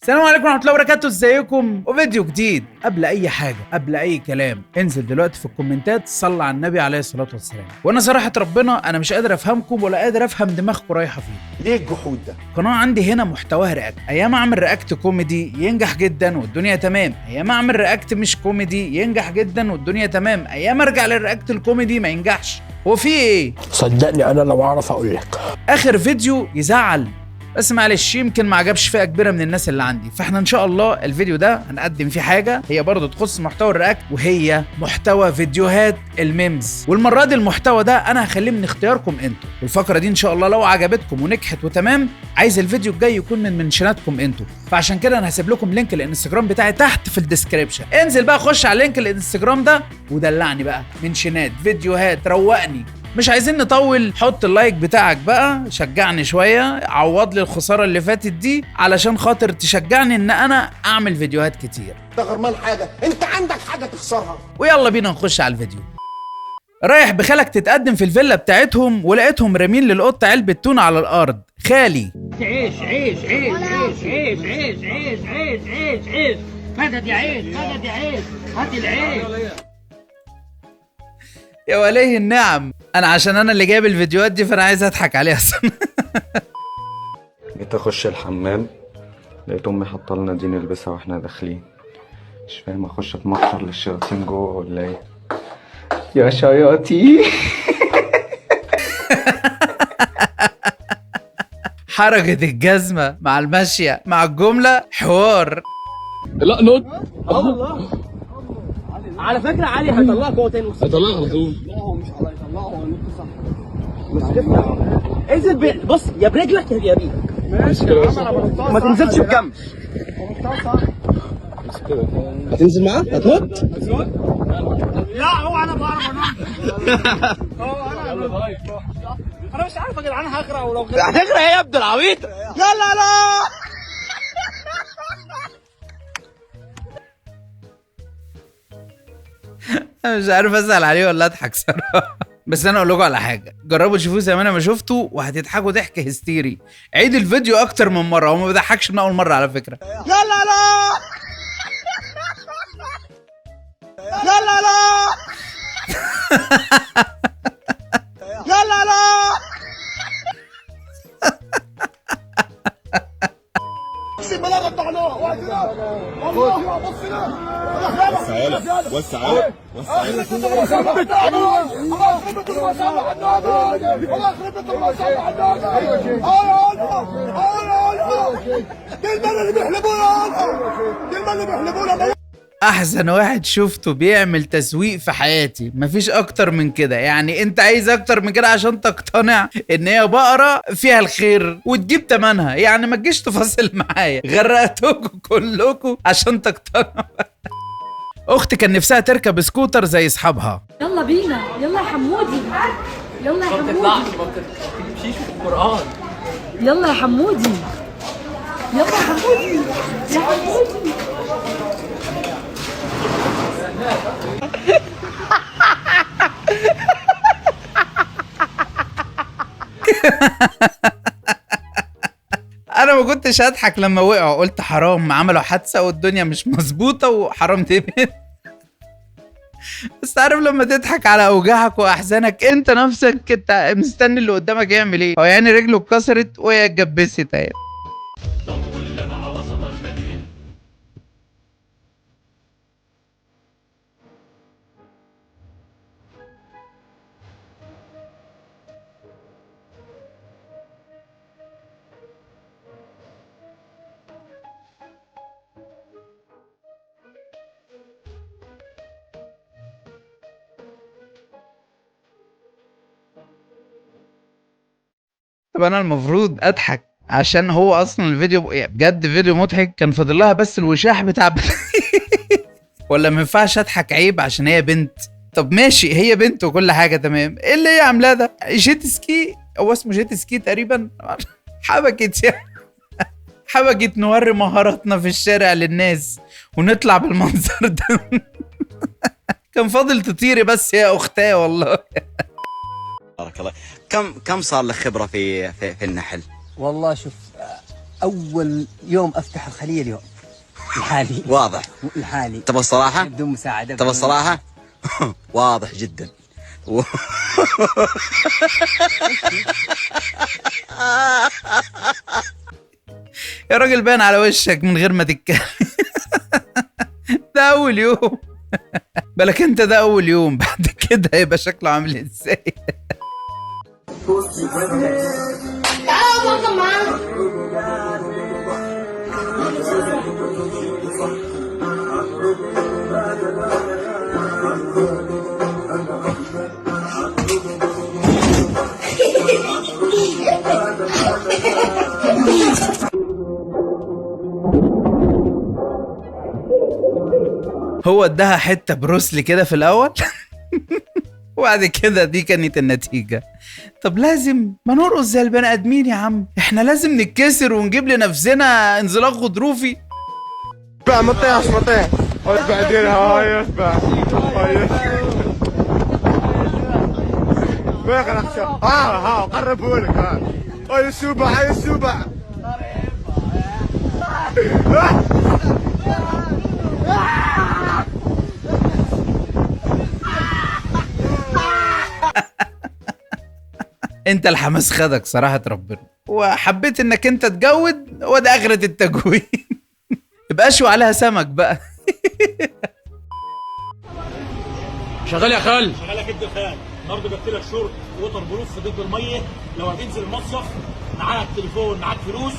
السلام عليكم ورحمة الله وبركاته، ازيكم؟ وفيديو جديد. قبل اي حاجة، قبل اي كلام، انزل دلوقتي في الكومنتات صلى على النبي عليه الصلاة والسلام. وانا صراحة ربنا انا مش قادر افهمكم ولا قادر افهم دماغكم رايحة فين. ليه الجحود ده؟ القناة عندي هنا محتواها رياكت، ايام اعمل رياكت كوميدي ينجح جدا والدنيا تمام، ايام اعمل رياكت مش كوميدي ينجح جدا والدنيا تمام، ايام ارجع للرياكت الكوميدي ما ينجحش. هو في ايه؟ صدقني انا لو اعرف اقول لك. اخر فيديو يزعل، بس معلش يمكن ما عجبش فئه كبيره من الناس اللي عندي، فاحنا ان شاء الله الفيديو ده هنقدم فيه حاجه هي برضه تخص محتوى الرياكت، وهي محتوى فيديوهات الميمز. والمره دي المحتوى ده انا هخليه من اختياركم انتوا، والفقره دي ان شاء الله لو عجبتكم ونجحت وتمام عايز الفيديو الجاي يكون من منشناتكم انتوا، فعشان كده انا هسيب لكم لينك الانستجرام بتاعي تحت في الديسكريبشن. انزل بقى خش على لينك الانستجرام ده ودلعني بقى منشنات فيديوهات، روقني. مش عايزين نطول، حط اللايك بتاعك بقى، شجعني شوية، عوض لي الخسارة اللي فاتت دي علشان خاطر تشجعني ان انا اعمل فيديوهات كتير. ده غرمان حاجه، انت عندك حاجه تخسرها. ويلا بينا نخش على الفيديو. رايح بخالك تتقدم في الفيلا بتاعتهم ولقيتهم رامين للقطة علبة تونة على الارض. خالي عيش عيش عيش عيش عيش عيش عيش عيش عيش عيش مدد يا عيش مدد يا عيش هات العيش يا وليه النعم. انا عشان انا اللي جايب الفيديوهات دي فانا عايز اضحك عليها اصلا. جيت اخش الحمام لقيت امي حاطه لنا دي نلبسها واحنا داخلين، مش فاهم اخش اتمخر للشياطين جوه ولا ايه يا شياطين. حركة الجزمة مع المشية مع الجملة حوار. لا نط. على فكرة علي هيطلعك هو تاني هيطلعك على طول. لا هو مش على يطلعه، هو ينط صح. مش تفتح انزل بص يا برجلك يا بيدك. ماشي كده. ما تنزلش بجنب. هتنزل معاه؟ هتنط؟ لا هو انا بعرف انط. انا مش عارف يا جدعان هغرق ولو غرقت هتغرق ايه يا ابن العبيط؟ لا لا لا انا مش عارف اسال عليه ولا اضحك صراحه. بس انا اقول لكم على حاجه، جربوا تشوفوه زي ما انا ما شفته وهتضحكوا ضحك هستيري. عيد الفيديو اكتر من مره، هو ما بيضحكش من اول مره على فكره. لا لا لا لا لا لا لا لا لا اقسم بالله قطعناه وقتنا والله بص هنا وسع احسن واحد شفته بيعمل تسويق في حياتي، مفيش اكتر من كده. يعني انت عايز اكتر من كده عشان تقتنع ان هي بقرة فيها الخير وتجيب تمنها؟ يعني ما تجيش تفاصل معايا، غرقتكم كلكم عشان تقتنعوا. اختي كان نفسها تركب سكوتر زي اصحابها. يلا بينا، يلا يا حمودي، يلا يا حمودي، ما تمشيش في القرآن. يلا يا حمودي، يلا يا حمودي، يا حمودي. انا ما كنتش هضحك لما وقعوا، قلت حرام عملوا حادثه والدنيا مش مظبوطه وحرام تبين. بس عارف لما تضحك على اوجاعك واحزانك انت نفسك انت مستني اللي قدامك يعمل ايه. هو يعني رجله اتكسرت وهي اتجبست اهي. طب انا المفروض اضحك عشان هو اصلا الفيديو بجد فيديو مضحك، كان فاضل لها بس الوشاح بتاع ولا ما ينفعش اضحك عيب عشان هي بنت؟ طب ماشي هي بنت وكل حاجه تمام، ايه اللي هي عاملاه ده؟ جيت سكي، هو اسمه جيت سكي تقريبا. حبكت يعني، حبكت نوري مهاراتنا في الشارع للناس ونطلع بالمنظر ده. كان فاضل تطيري بس يا اختاه والله. بارك الله. كم صار لك خبرة في النحل؟ والله شوف اول يوم افتح الخليه اليوم الحالي. واضح. الحالي. تبغى الصراحة؟ بدون مساعده. تبغى الصراحة؟ واضح جدا. يا راجل باين على وشك من غير ما تتكلم. ده اول يوم. بالك انت ده اول يوم، بعد كده هيبقى شكله عامل ازاي؟ هو اداها حته بروسلي كده في الاول. وبعد كده دي كانت النتيجه. طب لازم ما نرقص زي البني ادمين يا عم، احنا لازم نتكسر ونجيب لنفسنا انزلاق غضروفي. بقى ما تطيحش بعدين هاي اسمع هاي باقي اخشى ها قربوا لك هاي السوبع هاي السوبع. انت الحماس خدك صراحة ربنا، وحبيت انك انت تجود، وده اخرة التجويد. يبقى اشوي عليها سمك بقى. شغال يا خال. شغال يا كبد الخال. النهارده جبت لك شورت ووتر بروف ضد الميه، لو هتنزل المصيف معاك تليفون معاك فلوس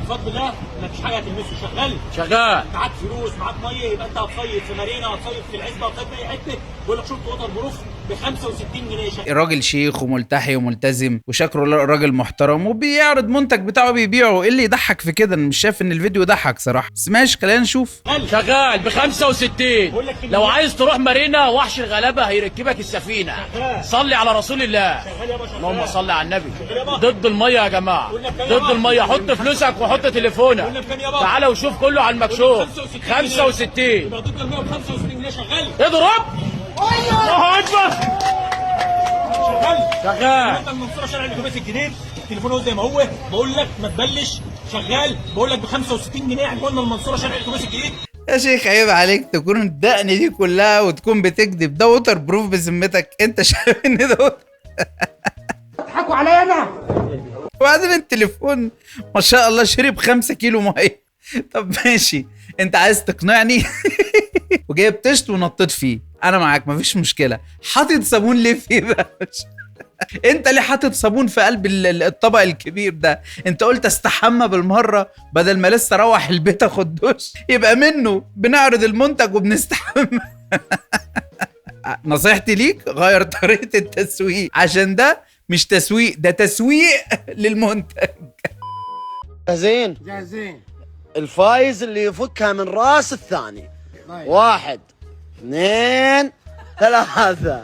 بفضل الله مفيش حاجه هتلمسه. شغال معاك فلوس معاك ميه، يبقى انت هتصيف في مارينا، هتصيف في العزبه، هتصيف في اي حته. بقول لك شورت ووتر بروف ب 65 جنيه. الراجل شيخ وملتحي وملتزم وشكره راجل محترم وبيعرض منتج بتاعه بيبيعه. ايه اللي يضحك في كده؟ انا مش شايف ان الفيديو يضحك صراحه، بس ماشي خلينا نشوف. شغال ب 65. لو عايز تروح مارينا وحش الغلابه هيركبك السفينه. صلي على رسول الله. اللهم صل على النبي. ضد الميه يا جماعه، ضد الميه. حط فلوسك وحط تليفونك. تعالى وشوف كله على المكشوف. 65 يبقى ضد الميه ب 65 جنيه. شغال اضرب. الله اكبر. شغال المنصوره شارع الاتوبيس الجديد. التليفون هو زي ما هو. بقول لك ما تبلش. شغال بقول لك ب 65 جنيه. عنواننا المنصوره شارع الاتوبيس الجديد. يا شيخ عيب عليك تكون الدقن دي كلها وتكون بتكذب. ده ووتر بروف بذمتك؟ انت شايف ان ده تضحكوا عليا انا؟ وبعدين التليفون ما شاء الله شرب 5 كيلو ميه. طب ماشي، انت عايز تقنعني وجايب تشت ونطيت فيه، انا معاك مفيش مشكله. حاطط صابون ليه فيه بقى؟ انت ليه حاطط صابون في قلب الطبق الكبير ده؟ انت قلت استحمى بالمره بدل ما لسه اروح البيت اخد دش. يبقى منه بنعرض المنتج وبنستحمى. نصيحتي ليك غير طريقه التسويق، عشان ده مش تسويق، ده تسويق للمنتج. جاهزين؟ جاهزين. الفايز اللي يفكها من راس الثاني. 1 2 3.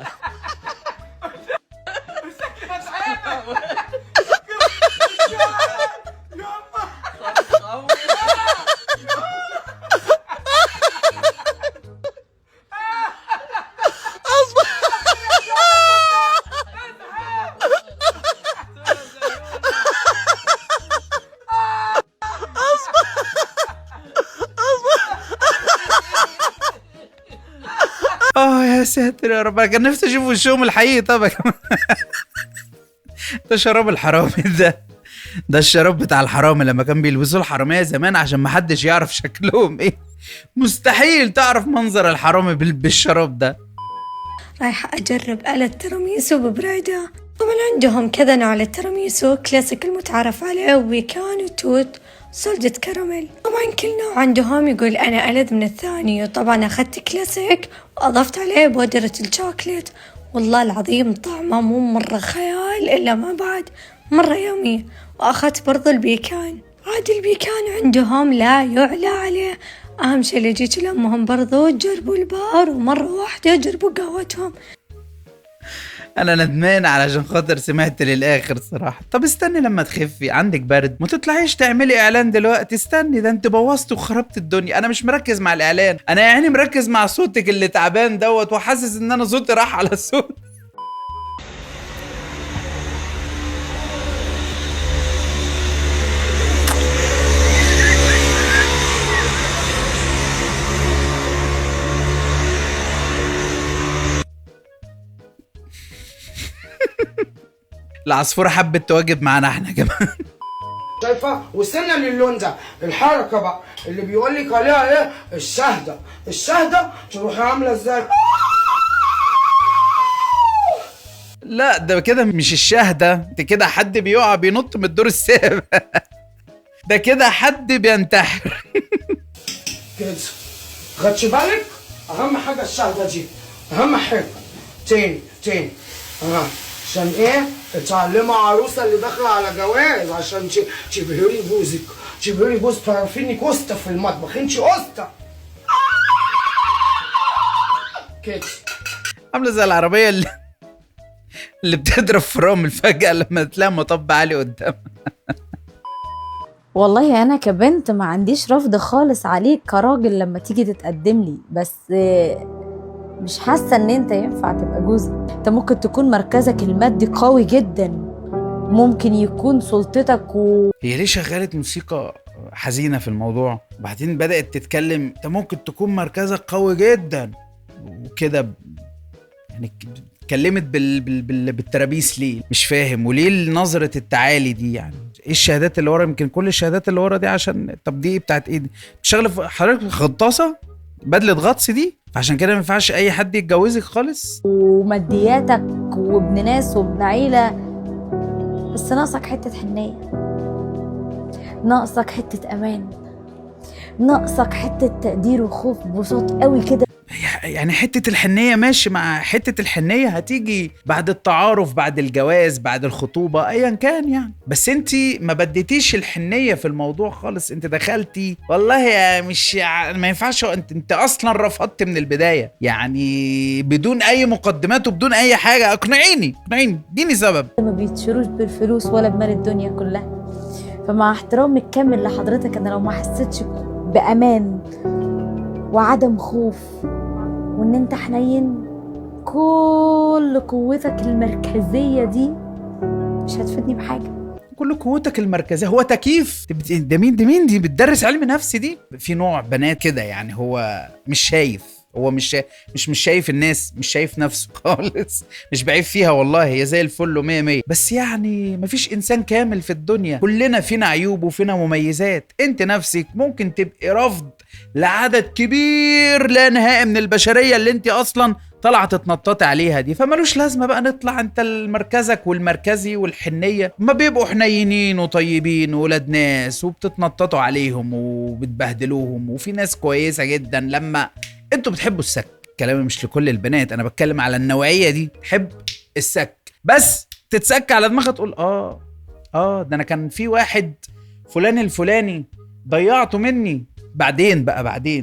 يا ساتر يا رب، انا كان نفسي اشوف وشهم الحقيقي. طبعا ده شراب الحرامي. ده الشراب بتاع الحرامي لما كان بيلبسوه الحراميه زمان عشان ما حدش يعرف شكلهم ايه. مستحيل تعرف منظر الحرامي بالشراب ده. رايحة أجرب آلة تيراميسو ببريدة. طبعا عندهم كذا نوع للتيراميسو، كلاسيك المتعارف عليه، وبيكان وتوت، سولدة كراميل. طبعا كل نوع عندهم يقول أنا ألذ من الثاني. وطبعا أخذت كلاسيك وأضفت عليه بودرة الشوكليت. والله العظيم طعمه مو مرة خيال، إلا ما بعد مرة يومي. وأخذت برضو البيكان. عاد البيكان عندهم لا يعلى عليه. أهم شيء اللي يجيك لأمهم برضو جربوا البار، ومرة واحدة جربوا قهوتهم. انا ندمان علشان خاطر سمعت للاخر صراحه. طب استني لما تخفي، عندك برد ما تطلعيش تعملي اعلان دلوقتي. استني، ده انت بوظت وخربت الدنيا. انا مش مركز مع الاعلان، انا يعني مركز مع صوتك اللي تعبان دوت، وحاسس ان انا صوتي راح على الصوت. العصفوره حبت تواجب معانا احنا كمان. شايفه؟ وصلنا للون ده. الحركه بقى اللي بيقول لك عليها ايه؟ الشهده تروحي عامله ازاي؟ لا ده كده مش الشهده، ده كده حد بيقع بينط من الدور السابع. ده كده حد بينتحر. كده خدش بالك؟ اهم حاجه الشهده دي، اهم حاجه. تاني عشان ايه؟ اتعلموا عروسه اللي داخله على جواز عشان تبهري بوزك، تبهري بوز. تعرفيني كوسته في المطبخ، انتي قسطه كده. عامله زي العربيه اللي بتضرب فرامل فجاه لما تلاقي مطب عالي قدامها. والله انا كبنت ما عنديش رفض خالص عليك كراجل لما تيجي تتقدم لي، بس مش حاسه ان انت ينفع تبقى جوزي. انت ممكن تكون مركزك المادي قوي جدا، ممكن يكون سلطتك هي ليه شغلت موسيقى حزينه في الموضوع وبعدين بدات تتكلم انت ممكن تكون مركزك قوي جدا وكده، يعني اتكلمت بالترابيس ليه؟ مش فاهم. وليه نظره التعالي دي؟ يعني ايه الشهادات اللي ورا؟ يمكن كل الشهادات اللي ورا دي عشان طب دي بتاعت ايه دي؟ بتشتغل حضرتك غطاسه بدله غطس دي، فعشان كده ما ينفعش اي حد يتجوزك خالص. ومادياتك وابن ناس وابن عيله، بس ناقصك حته حنيه، ناقصك حته امان، ناقصك حته تقدير وخوف بصوت قوي كده. يعني حتة الحنية ماشي، مع حتة الحنية هتيجي بعد التعارف، بعد الجواز، بعد الخطوبة، ايا كان يعني. بس انتي ما بديتيش الحنية في الموضوع خالص، انت دخلتي والله يا مش ما ينفعش. انت اصلا رفضت من البداية يعني بدون اي مقدمات وبدون اي حاجة. اقنعيني اديني سبب. ما بيتشروش بالفلوس ولا بمال الدنيا كلها. فمع احترامي الكامل لحضرتك، انا لو ما حسيتش بامان وعدم خوف وان انت حنين، كل قوتك المركزية دي مش هتفيدني بحاجة. كل قوتك المركزية هو تكييف؟ ده مين دي بتدرس علم نفس دي؟ في نوع بنات كده يعني هو مش شايف، هو مش شايف الناس، مش شايف نفسه خالص. مش بعيب فيها والله، هي زي الفل ومية مية. بس يعني مفيش انسان كامل في الدنيا، كلنا فينا عيوب وفينا مميزات. انت نفسك ممكن تبقي رفض لعدد كبير لا نهائي من البشرية اللي انت اصلا طلع تتنطط عليها دي. فمالوش لازمة بقى نطلع انت المركزك والمركزي والحنية. ما بيبقوا حنينين وطيبين وولاد ناس وبتتنططوا عليهم وبتبهدلوهم، وفي ناس كويسة جدا. لما انتوا بتحبوا السك، كلامي مش لكل البنات، انا بتكلم على النوعية دي تحب السك، بس تتسك على دماغها تقول ده انا كان في واحد فلان الفلاني ضيعته مني، بعدين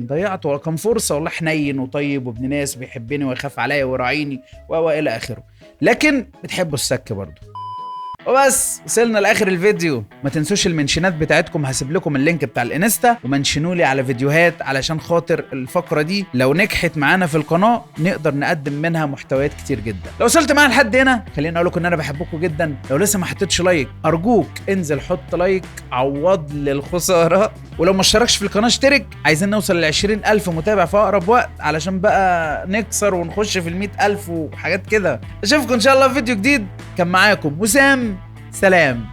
ضيعته، ولا كان فرصة والله حنين وطيب وابن ناس بيحبني ويخاف عليا ويراعيني والى اخره. لكن بتحبوا السك برضو. وبس وصلنا لاخر الفيديو. ما تنسوش المنشنات بتاعتكم، هسيب لكم اللينك بتاع الانستا، ومنشنوا لي على فيديوهات علشان خاطر الفقره دي لو نجحت معانا في القناه نقدر نقدم منها محتويات كتير جدا. لو وصلت معايا لحد هنا خليني اقول لكم ان انا بحبكم جدا. لو لسه ما حطيتش لايك ارجوك انزل حط لايك عوض للخساره، ولو ما اشتركش في القناه اشترك. عايزين نوصل ل 20,000 متابع في اقرب وقت علشان بقى نكسر ونخش في 100,000 وحاجات كده. اشوفكم ان شاء الله في فيديو جديد. كان معاكم وسام، سلام.